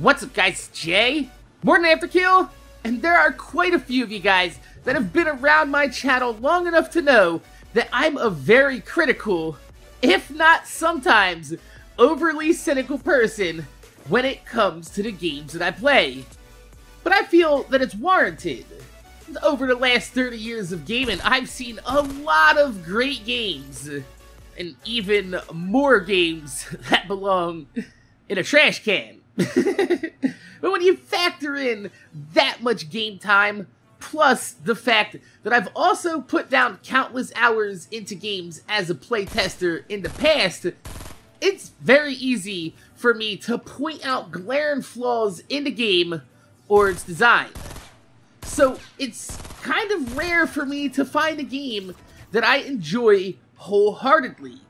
What's up guys, it's Jay, MorninAfterKill, and there are quite a few of you guys that have been around my channel long enough to know that I'm a very critical, if not sometimes overly cynical person when it comes to the games that I play. But I feel that it's warranted. Over the last 30 years of gaming, I've seen a lot of great games, and even more games that belong in a trash can. But when you factor in that much game time, plus the fact that I've also put down countless hours into games as a playtester in the past, it's very easy for me to point out glaring flaws in the game or its design. So it's kind of rare for me to find a game that I enjoy wholeheartedly.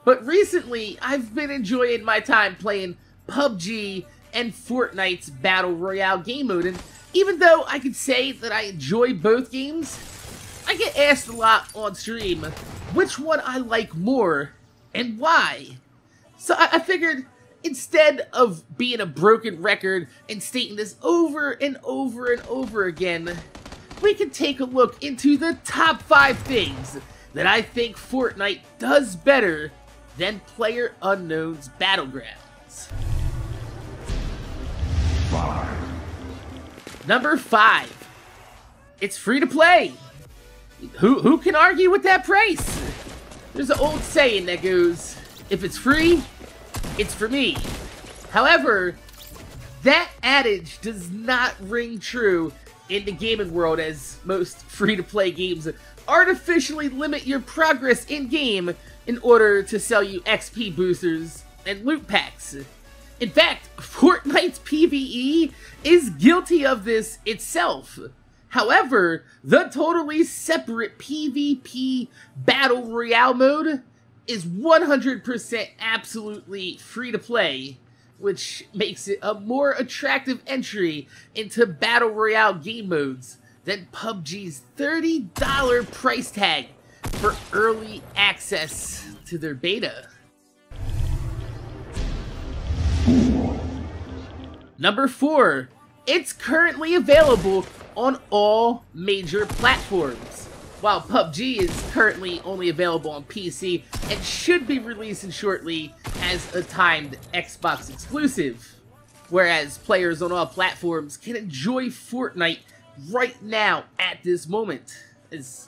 But recently, I've been enjoying my time playing PUBG and Fortnite's Battle Royale game mode, and even though I could say that I enjoy both games, I get asked a lot on stream which one I like more and why. So I figured instead of being a broken record and stating this over and over and over again, we can take a look into the top 5 things that I think Fortnite does better than PlayerUnknown's Battlegrounds. Number 5. It's free to play. Who can argue with that price? There's an old saying that goes, if it's free, it's for me. However, that adage does not ring true in the gaming world, as most free-to-play games artificially limit your progress in-game in order to sell you XP boosters and loot packs. In fact, Fortnite's PvE is guilty of this itself. However, the totally separate PvP Battle Royale mode is 100% absolutely free to play, which makes it a more attractive entry into Battle Royale game modes than PUBG's $30 price tag for early access to their beta. Number 4. It's currently available on all major platforms. While PUBG is currently only available on PC and should be releasing shortly as a timed Xbox exclusive, whereas players on all platforms can enjoy Fortnite right now at this moment, as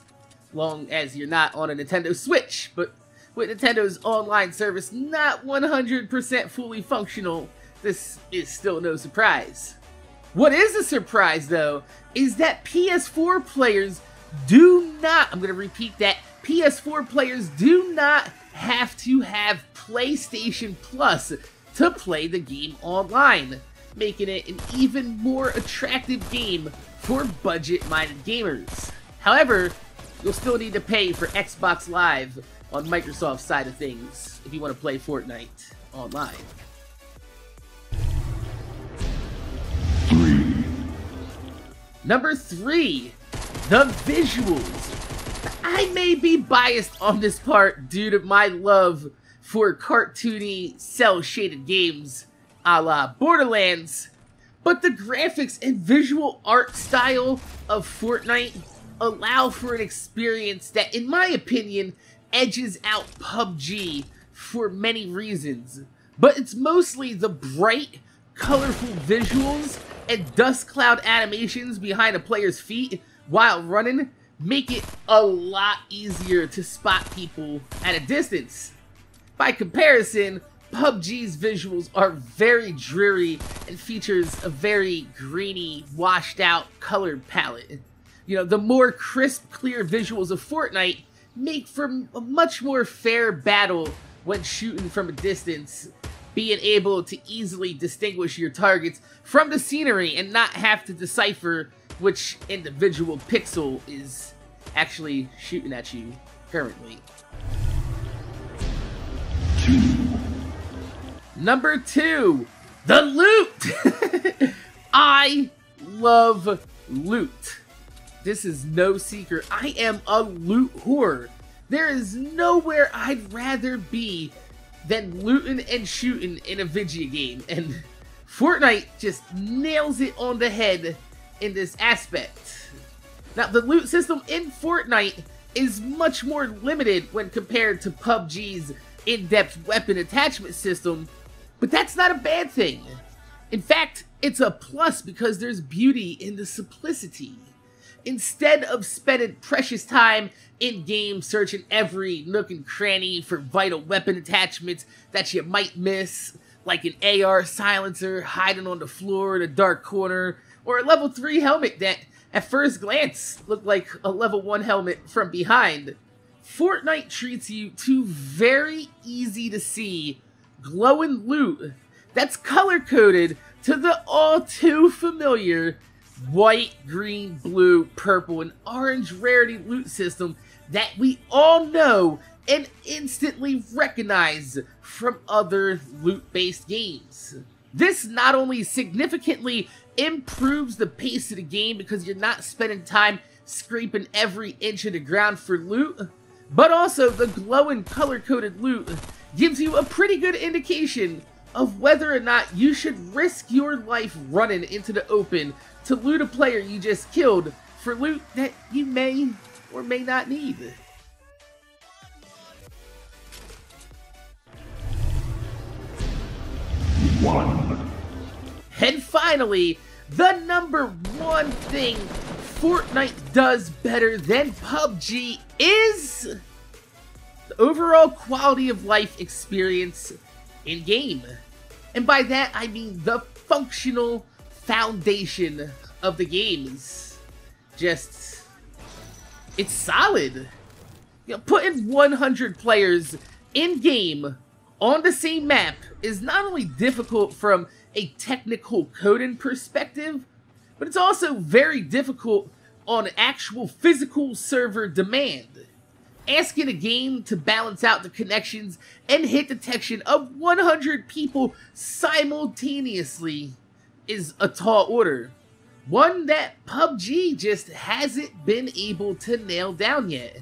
long as you're not on a Nintendo Switch. But with Nintendo's online service not 100% fully functional, this is still no surprise. What is a surprise, though, is that PS4 players do not, I'm going to repeat that, PS4 players do not have to have PlayStation Plus to play the game online, making it an even more attractive game for budget-minded gamers. However, you'll still need to pay for Xbox Live on Microsoft's side of things if you want to play Fortnite online. Number 3, the visuals. I may be biased on this part due to my love for cartoony, cel-shaded games a la Borderlands, but the graphics and visual art style of Fortnite allow for an experience that, in my opinion, edges out PUBG for many reasons. But it's mostly the bright, colorful visuals and dust cloud animations behind a player's feet while running make it a lot easier to spot people at a distance. By comparison, PUBG's visuals are very dreary and features a very grainy, washed out color palette. You know, the more crisp, clear visuals of Fortnite make for a much more fair battle when shooting from a distance, being able to easily distinguish your targets from the scenery and not have to decipher which individual pixel is actually shooting at you currently. Number 2, the loot! I love loot. This is no secret. I am a loot whore. There is nowhere I'd rather be than looting and shooting in a video game, and Fortnite just nails it on the head in this aspect. Now, the loot system in Fortnite is much more limited when compared to PUBG's in-depth weapon attachment system, but that's not a bad thing. In fact, it's a plus because there's beauty in the simplicity. Instead of spending precious time in-game searching every nook and cranny for vital weapon attachments that you might miss, like an AR silencer hiding on the floor in a dark corner, or a level 3 helmet that, at first glance, looked like a level 1 helmet from behind, Fortnite treats you to very easy-to-see, glowing loot that's color-coded to the all-too-familiar white, green, blue, purple, and orange rarity loot system that we all know and instantly recognize from other loot-based games. This not only significantly improves the pace of the game because you're not spending time scraping every inch of the ground for loot, but also the glowing color-coded loot gives you a pretty good indication of whether or not you should risk your life running into the open to loot a player you just killed for loot that you may or may not need. And finally, the number one thing Fortnite does better than PUBG is the overall quality of life experience in-game. And by that, I mean the functional foundation of the games. Just, it's solid. You know, putting 100 players in-game on the same map is not only difficult from a technical coding perspective, but it's also very difficult on actual physical server demand. Asking a game to balance out the connections and hit detection of 100 people simultaneously is a tall order. One that PUBG just hasn't been able to nail down yet.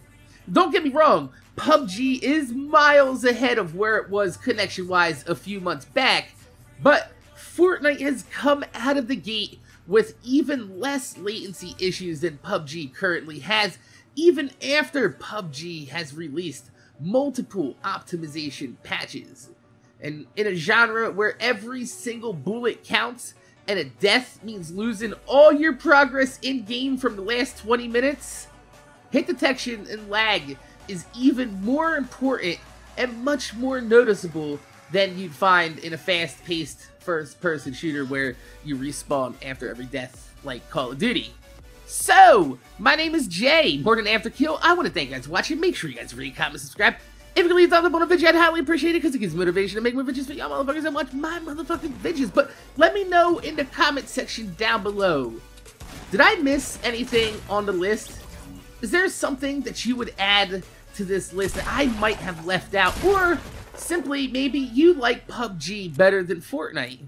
Don't get me wrong, PUBG is miles ahead of where it was connection-wise a few months back, but Fortnite has come out of the gate with even less latency issues than PUBG currently has, even after PUBG has released multiple optimization patches. And in a genre where every single bullet counts and a death means losing all your progress in-game from the last 20 minutes, hit detection and lag is even more important and much more noticeable than you'd find in a fast-paced first-person shooter where you respawn after every death, like Call of Duty. So, my name is Jay, MorninAfterKill. I want to thank you guys for watching. Make sure you guys rate, comment, subscribe. If you can leave a thumbs up on a video, I'd highly appreciate it because it gives motivation to make more videos for y'all motherfuckers and watch my motherfucking videos. But let me know in the comment section down below. Did I miss anything on the list? Is there something that you would add to this list that I might have left out? Or simply, maybe you like PUBG better than Fortnite?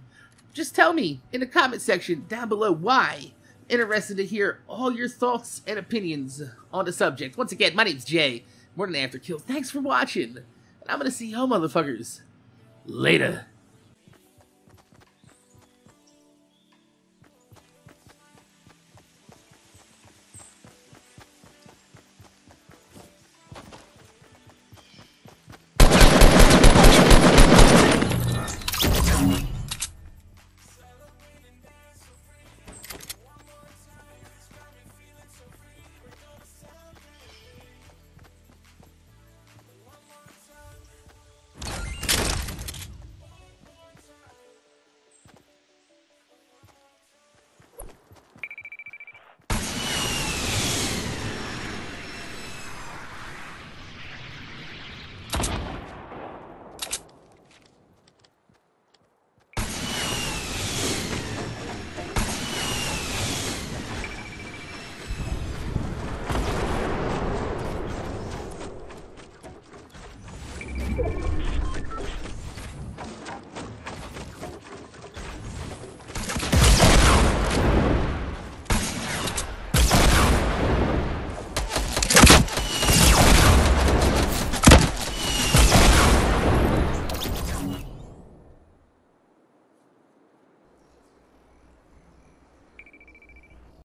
Just tell me in the comment section down below why. Interested to hear all your thoughts and opinions on the subject. Once again, my name's Jay, MorninAfterKill. Thanks for watching, and I'm gonna see y'all motherfuckers later.